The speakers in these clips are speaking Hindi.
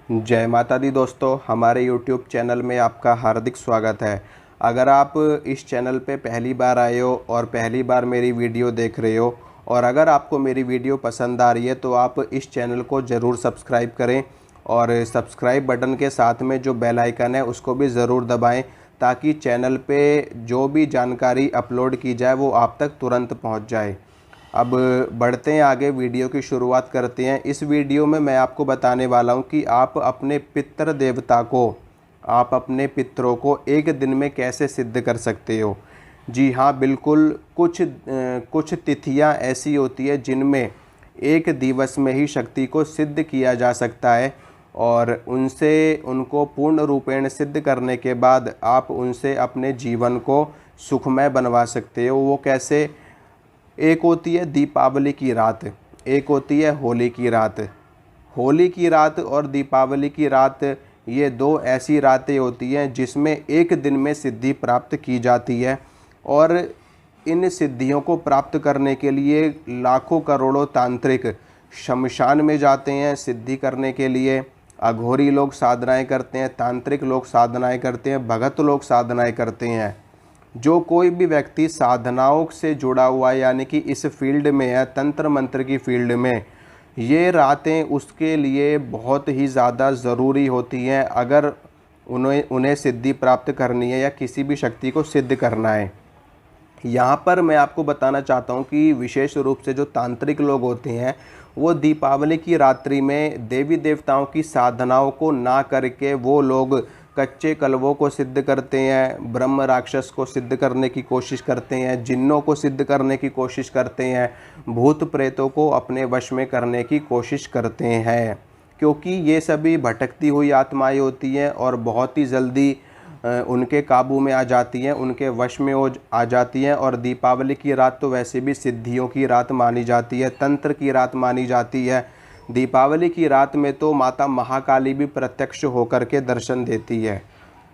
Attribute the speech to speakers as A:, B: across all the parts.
A: जय माता दी दोस्तों, हमारे YouTube चैनल में आपका हार्दिक स्वागत है। अगर आप इस चैनल पे पहली बार आए हो और पहली बार मेरी वीडियो देख रहे हो और अगर आपको मेरी वीडियो पसंद आ रही है तो आप इस चैनल को ज़रूर सब्सक्राइब करें और सब्सक्राइब बटन के साथ में जो बेल आइकन है उसको भी ज़रूर दबाएं ताकि चैनल पे जो भी जानकारी अपलोड की जाए वो आप तक तुरंत पहुंच जाए। अब बढ़ते हैं आगे, वीडियो की शुरुआत करते हैं। इस वीडियो में मैं आपको बताने वाला हूं कि आप अपने पितृ देवता को, आप अपने पितरों को एक दिन में कैसे सिद्ध कर सकते हो। जी हाँ, बिल्कुल कुछ तिथियां ऐसी होती है जिनमें एक दिवस में ही शक्ति को सिद्ध किया जा सकता है और उनको पूर्ण रूपेण सिद्ध करने के बाद आप उनसे अपने जीवन को सुखमय बनवा सकते हो। वो कैसे? एक होती है दीपावली की रात, एक होती है होली की रात। होली की रात और दीपावली की रात, ये दो ऐसी रातें होती हैं जिसमें एक दिन में सिद्धि प्राप्त की जाती है और इन सिद्धियों को प्राप्त करने के लिए लाखों करोड़ों तांत्रिक शमशान में जाते हैं सिद्धि करने के लिए। अघोरी लोग साधनाएं करते हैं, तांत्रिक लोग साधनाएं करते हैं, भगत लोग साधनाएं करते हैं। जो कोई भी व्यक्ति साधनाओं से जुड़ा हुआ है, यानी कि इस फील्ड में है, तंत्र मंत्र की फील्ड में, ये रातें उसके लिए बहुत ही ज़्यादा ज़रूरी होती हैं अगर उन्हें सिद्धि प्राप्त करनी है या किसी भी शक्ति को सिद्ध करना है। यहाँ पर मैं आपको बताना चाहता हूँ कि विशेष रूप से जो तांत्रिक लोग होते हैं वो दीपावली की रात्रि में देवी देवताओं की साधनाओं को ना करके वो लोग कच्चे कलवों को सिद्ध करते हैं, ब्रह्म राक्षस को सिद्ध करने की कोशिश करते हैं, जिन्नों को सिद्ध करने की कोशिश करते हैं, भूत प्रेतों को अपने वश में करने की कोशिश करते हैं, क्योंकि ये सभी भटकती हुई आत्माएं होती हैं और बहुत ही जल्दी उनके काबू में आ जाती हैं, उनके वश में आ जाती हैं। और दीपावली की रात तो वैसे भी सिद्धियों की रात मानी जाती है, तंत्र की रात मानी जाती है। दीपावली की रात में तो माता महाकाली भी प्रत्यक्ष होकर के दर्शन देती है।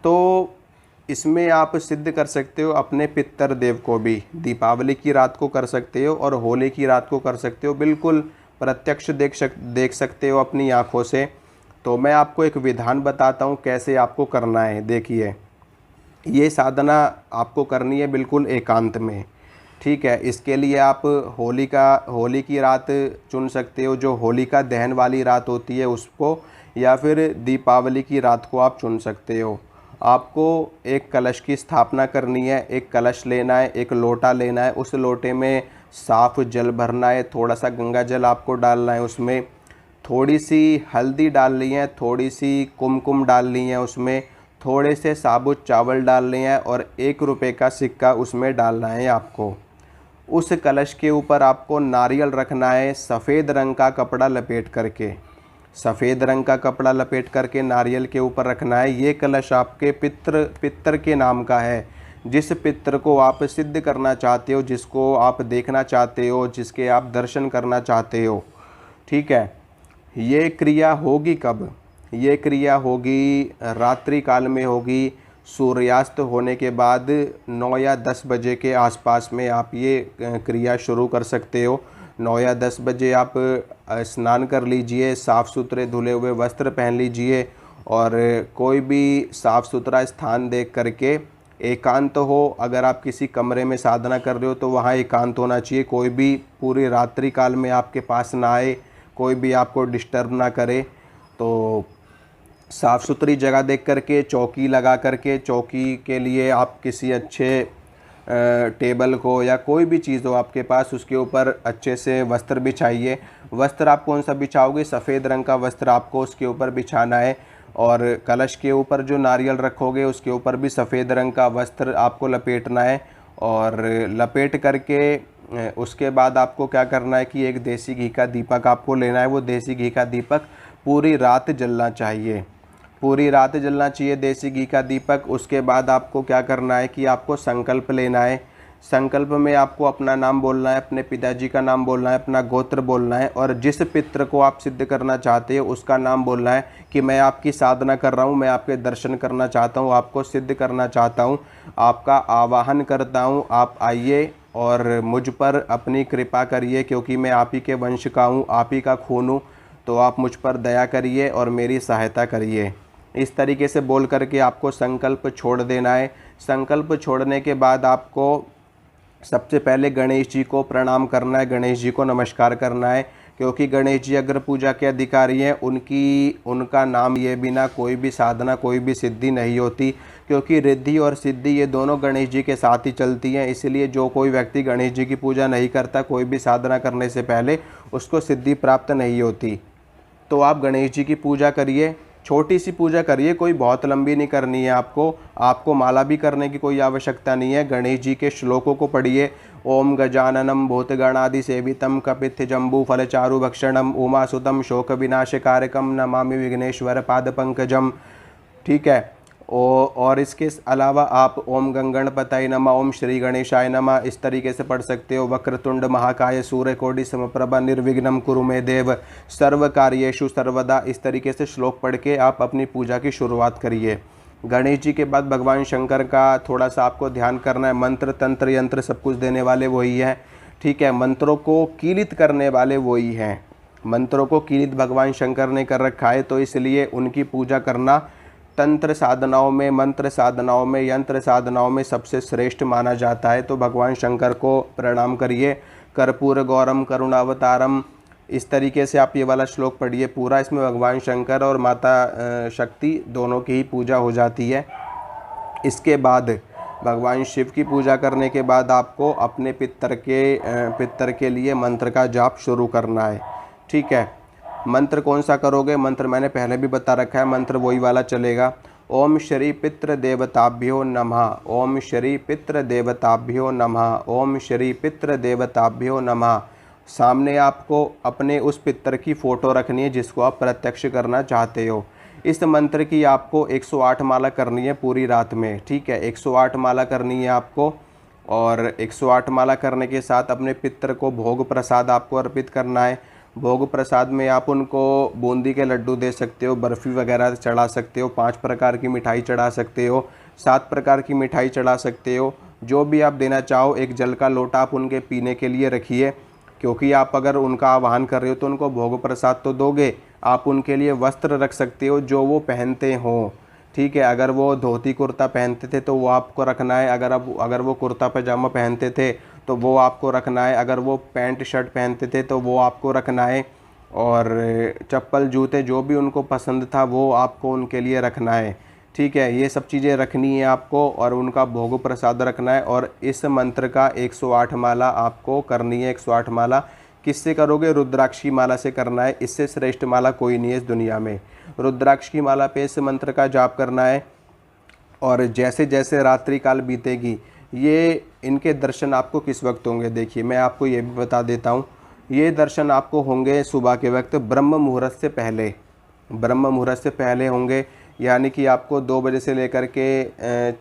A: तो इसमें आप सिद्ध कर सकते हो अपने पितर देव को भी, दीपावली की रात को कर सकते हो और होली की रात को कर सकते हो, बिल्कुल प्रत्यक्ष देख सकते हो अपनी आँखों से। तो मैं आपको एक विधान बताता हूँ कैसे आपको करना है। देखिए, ये साधना आपको करनी है बिल्कुल एकांत में, ठीक है। इसके लिए आप होली की रात चुन सकते हो, जो होलिका दहन वाली रात होती है उसको, या फिर दीपावली की रात को आप चुन सकते हो। आपको एक कलश की स्थापना करनी है, एक कलश लेना है, एक लोटा लेना है, उस लोटे में साफ जल भरना है, थोड़ा सा गंगा जल आपको डालना है, उसमें थोड़ी सी हल्दी डालनी है, थोड़ी सी कुमकुम डालनी है, उसमें थोड़े से साबुत चावल डालने हैं और 1 रुपये का सिक्का उसमें डालना है आपको। उस कलश के ऊपर आपको नारियल रखना है, सफ़ेद रंग का कपड़ा लपेट करके, सफ़ेद रंग का कपड़ा लपेट करके नारियल के ऊपर रखना है। ये कलश आपके पितर के नाम का है, जिस पितर को आप सिद्ध करना चाहते हो, जिसको आप देखना चाहते हो, जिसके आप दर्शन करना चाहते हो, ठीक है। ये क्रिया होगी कब? ये क्रिया होगी रात्रि काल में होगी, सूर्यास्त होने के बाद 9 या 10 बजे के आसपास में आप ये क्रिया शुरू कर सकते हो। 9 या 10 बजे आप स्नान कर लीजिए, साफ़ सुथरे धुले हुए वस्त्र पहन लीजिए और कोई भी साफ़ सुथरा स्थान देख करके, एकांत हो, अगर आप किसी कमरे में साधना कर रहे हो तो वहाँ एकांत होना चाहिए, कोई भी पूरी रात्रि काल में आपके पास ना आए, कोई भी आपको डिस्टर्ब ना करे। तो साफ़ सुथरी जगह देख करके, चौकी लगा करके, चौकी के लिए आप किसी अच्छे टेबल को या कोई भी चीज़ हो आपके पास, उसके ऊपर अच्छे से वस्त्र बिछाइए। वस्त्र आप कौन सा बिछाओगे? सफ़ेद रंग का वस्त्र आपको उसके ऊपर बिछाना है और कलश के ऊपर जो नारियल रखोगे उसके ऊपर भी सफ़ेद रंग का वस्त्र आपको लपेटना है। और लपेट करके उसके बाद आपको क्या करना है कि एक देसी घी का दीपक आपको लेना है। वो देसी घी का दीपक पूरी रात जलना चाहिए, पूरी रात जलना चाहिए देसी घी का दीपक। उसके बाद आपको क्या करना है कि आपको संकल्प लेना है। संकल्प में आपको अपना नाम बोलना है, अपने पिताजी का नाम बोलना है, अपना गोत्र बोलना है और जिस पितृ को आप सिद्ध करना चाहते हो उसका नाम बोलना है कि मैं आपकी साधना कर रहा हूँ, मैं आपके दर्शन करना चाहता हूँ, आपको सिद्ध करना चाहता हूँ, आपका आवाहन करता हूँ, आप आइए और मुझ पर अपनी कृपा करिए, क्योंकि मैं आप ही के वंश का हूँ, आप ही का खून हूँ। तो आप मुझ पर दया करिए और मेरी सहायता करिए। इस तरीके से बोल करके आपको संकल्प छोड़ देना है। संकल्प छोड़ने के बाद आपको सबसे पहले गणेश जी को प्रणाम करना है, गणेश जी को नमस्कार करना है, क्योंकि गणेश जी अगर पूजा के अधिकारी हैं, उनका नाम लिए बिना कोई भी साधना, कोई भी सिद्धि नहीं होती, क्योंकि रिद्धि और सिद्धि ये दोनों गणेश जी के साथ ही चलती हैं। इसलिए जो कोई व्यक्ति गणेश जी की पूजा नहीं करता, कोई भी साधना करने से पहले उसको सिद्धि प्राप्त नहीं होती। तो आप गणेश जी की पूजा करिए, छोटी सी पूजा करिए, कोई बहुत लंबी नहीं करनी है आपको माला भी करने की कोई आवश्यकता नहीं है। गणेश जी के श्लोकों को पढ़िए। ओम गजाननम भूतगणादि सेवितम कपित्थ जम्बू फलचारु भक्षणम उमासुतम शोक विनाशकारकम नमामि विघ्नेश्वर पाद पंकजम। ठीक है। और इसके अलावा आप ओम गंगणपतये नमः, ओम श्री गणेशाय नमः इस तरीके से पढ़ सकते हो। वक्रतुंड महाकाय सूर्यकोटि समप्रभा निर्विघ्नं कुरु मे देव सर्व कार्येषु सर्वदा, इस तरीके से श्लोक पढ़ के आप अपनी पूजा की शुरुआत करिए। गणेश जी के बाद भगवान शंकर का थोड़ा सा आपको ध्यान करना है। मंत्र तंत्र यंत्र सब कुछ देने वाले वही हैं। ठीक है। मंत्रों को कीलित करने वाले वही हैं। मंत्रों को कीलित भगवान शंकर ने कर रखा है, तो इसलिए उनकी पूजा करना तंत्र साधनाओं में, मंत्र साधनाओं में, यंत्र साधनाओं में सबसे श्रेष्ठ माना जाता है। तो भगवान शंकर को प्रणाम करिए। कर्पूर गौरम करुणावतारम, इस तरीके से आप ये वाला श्लोक पढ़िए पूरा। इसमें भगवान शंकर और माता शक्ति दोनों की ही पूजा हो जाती है। इसके बाद भगवान शिव की पूजा करने के बाद आपको अपने पितर के लिए मंत्र का जाप शुरू करना है। ठीक है। मंत्र कौन सा करोगे? मंत्र मैंने पहले भी बता रखा है, मंत्र वही वाला चलेगा। ओम श्री पितृ देवताभ्यो नमः, ओम श्री पितृ देवताभ्यो नमः, ओम श्री पितृ देवताभ्यो नमः। सामने आपको अपने उस पितर की फ़ोटो रखनी है जिसको आप प्रत्यक्ष करना चाहते हो। इस मंत्र की आपको 108 माला करनी है पूरी रात में। ठीक है। 108 माला करनी है आपको, और 108 माला करने के साथ अपने पितर को भोग प्रसाद आपको अर्पित करना है। भोग प्रसाद में आप उनको बूंदी के लड्डू दे सकते हो, बर्फ़ी वगैरह चढ़ा सकते हो, 5 प्रकार की मिठाई चढ़ा सकते हो, 7 प्रकार की मिठाई चढ़ा सकते हो, जो भी आप देना चाहो। एक जल का लोटा आप उनके पीने के लिए रखिए, क्योंकि आप अगर उनका आह्वान कर रहे हो तो उनको भोग प्रसाद तो दोगे, आप उनके लिए वस्त्र रख सकते हो जो वो पहनते हों। ठीक है। अगर वो धोती कुर्ता पहनते थे तो वो आपको रखना है। अगर वो कुर्ता पजामा पहनते थे तो वो आपको रखना है। अगर वो पैंट शर्ट पहनते थे तो वो आपको रखना है। और चप्पल जूते जो भी उनको पसंद था वो आपको उनके लिए रखना है। ठीक है। ये सब चीज़ें रखनी है आपको, और उनका भोग प्रसाद रखना है। और इस मंत्र का 108 माला आपको करनी है। 108 माला किससे करोगे? रुद्राक्ष की माला से करना है। इससे श्रेष्ठ माला कोई नहीं है इस दुनिया में। रुद्राक्ष की माला पे इस मंत्र का जाप करना है। और जैसे जैसे रात्रि काल बीतेगी, ये इनके दर्शन आपको किस वक्त होंगे? देखिए मैं आपको ये भी बता देता हूँ। ये दर्शन आपको होंगे सुबह के वक्त, ब्रह्म मुहूर्त से पहले। ब्रह्म मुहूर्त से पहले होंगे, यानी कि आपको 2 बजे से लेकर के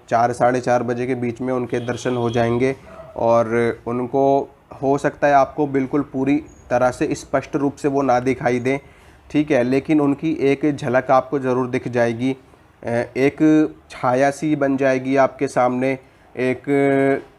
A: 4 साढ़े 4 बजे के बीच में उनके दर्शन हो जाएंगे। और उनको हो सकता है आपको बिल्कुल पूरी तरह से स्पष्ट रूप से वो ना दिखाई दें। ठीक है। लेकिन उनकी एक झलक आपको ज़रूर दिख जाएगी। एक छाया सी बन जाएगी आपके सामने। एक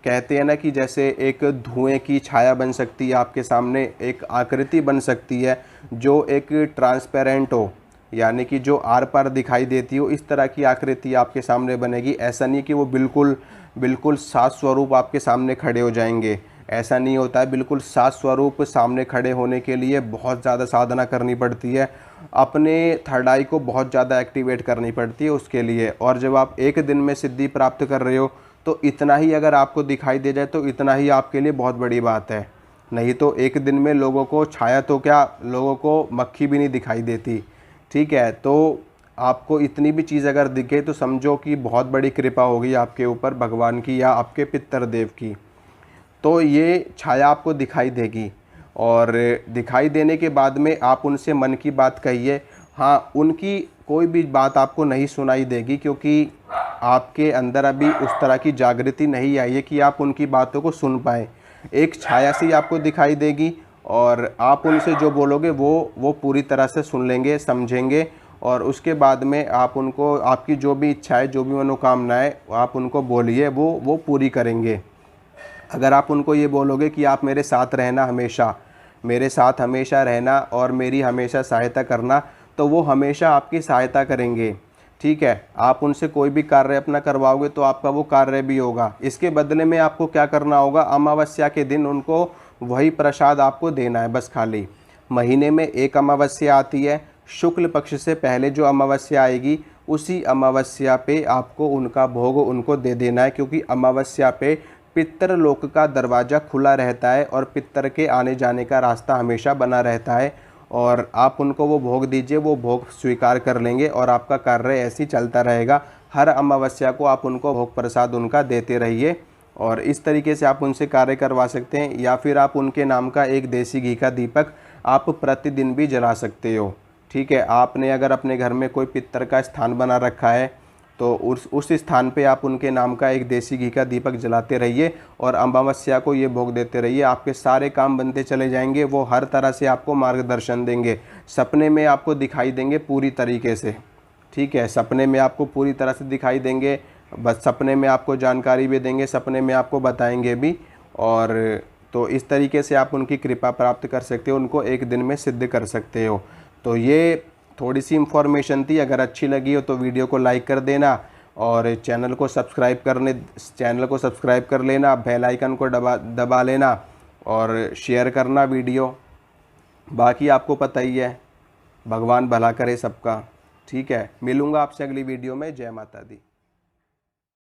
A: कहते हैं ना कि जैसे एक धुएं की छाया बन सकती है आपके सामने, एक आकृति बन सकती है जो एक ट्रांसपेरेंट हो, यानी कि जो आर पार दिखाई देती हो, इस तरह की आकृति आपके सामने बनेगी। ऐसा नहीं कि वो बिल्कुल सात स्वरूप आपके सामने खड़े हो जाएंगे, ऐसा नहीं होता है। बिल्कुल सात स्वरूप सामने खड़े होने के लिए बहुत ज़्यादा साधना करनी पड़ती है, अपने थर्ड आई को बहुत ज़्यादा एक्टिवेट करनी पड़ती है उसके लिए। और जब आप एक दिन में सिद्धि प्राप्त कर रहे हो तो इतना ही अगर आपको दिखाई दे जाए तो इतना ही आपके लिए बहुत बड़ी बात है। नहीं तो एक दिन में लोगों को छाया तो क्या, लोगों को मक्खी भी नहीं दिखाई देती। ठीक है। तो आपको इतनी भी चीज़ अगर दिखे तो समझो कि बहुत बड़ी कृपा होगी आपके ऊपर भगवान की या आपके पितृदेव की। तो ये छाया आपको दिखाई देगी, और दिखाई देने के बाद में आप उनसे मन की बात कहिए। हाँ, उनकी कोई भी बात आपको नहीं सुनाई देगी, क्योंकि आपके अंदर अभी उस तरह की जागृति नहीं आई है कि आप उनकी बातों को सुन पाएँ। एक छाया सी आपको दिखाई देगी, और आप उनसे जो बोलोगे वो पूरी तरह से सुन लेंगे, समझेंगे। और उसके बाद में आप उनको आपकी जो भी इच्छा है, जो भी मनोकामनाएं आप उनको बोलिए, वो पूरी करेंगे। अगर आप उनको ये बोलोगे कि आप मेरे साथ रहना हमेशा, मेरे साथ हमेशा रहना और मेरी हमेशा सहायता करना, तो वो हमेशा आपकी सहायता करेंगे। ठीक है, आप उनसे कोई भी कार्य अपना करवाओगे तो आपका वो कार्य भी होगा। इसके बदले में आपको क्या करना होगा, अमावस्या के दिन उनको वही प्रसाद आपको देना है बस खाली। महीने में एक अमावस्या आती है, शुक्ल पक्ष से पहले जो अमावस्या आएगी उसी अमावस्या पे आपको उनका भोग उनको दे देना है, क्योंकि अमावस्या पे पितृलोक का दरवाज़ा खुला रहता है और पितर के आने जाने का रास्ता हमेशा बना रहता है। और आप उनको वो भोग दीजिए, वो भोग स्वीकार कर लेंगे और आपका कार्य ऐसे ही चलता रहेगा। हर अमावस्या को आप उनको भोग प्रसाद उनका देते रहिए और इस तरीके से आप उनसे कार्य करवा सकते हैं। या फिर आप उनके नाम का एक देसी घी का दीपक आप प्रतिदिन भी जला सकते हो। ठीक है, आपने अगर अपने घर में कोई पितर का स्थान बना रखा है तो उस स्थान पे आप उनके नाम का एक देसी घी का दीपक जलाते रहिए और अमावस्या को ये भोग देते रहिए। आपके सारे काम बनते चले जाएंगे। वो हर तरह से आपको मार्गदर्शन देंगे, सपने में आपको दिखाई देंगे पूरी तरीके से। ठीक है, सपने में आपको पूरी तरह से दिखाई देंगे, बस सपने में आपको जानकारी भी देंगे, सपने में आपको बताएंगे भी। और तो इस तरीके से आप उनकी कृपा प्राप्त कर सकते हो, उनको एक दिन में सिद्ध कर सकते हो। तो ये थोड़ी सी इन्फॉर्मेशन थी। अगर अच्छी लगी हो तो वीडियो को लाइक कर देना और चैनल को सब्सक्राइब कर लेना, बेल आइकन को दबा लेना और शेयर करना वीडियो। बाकी आपको पता ही है, भगवान भला करे सबका। ठीक है, मिलूँगा आपसे अगली वीडियो में। जय माता दी।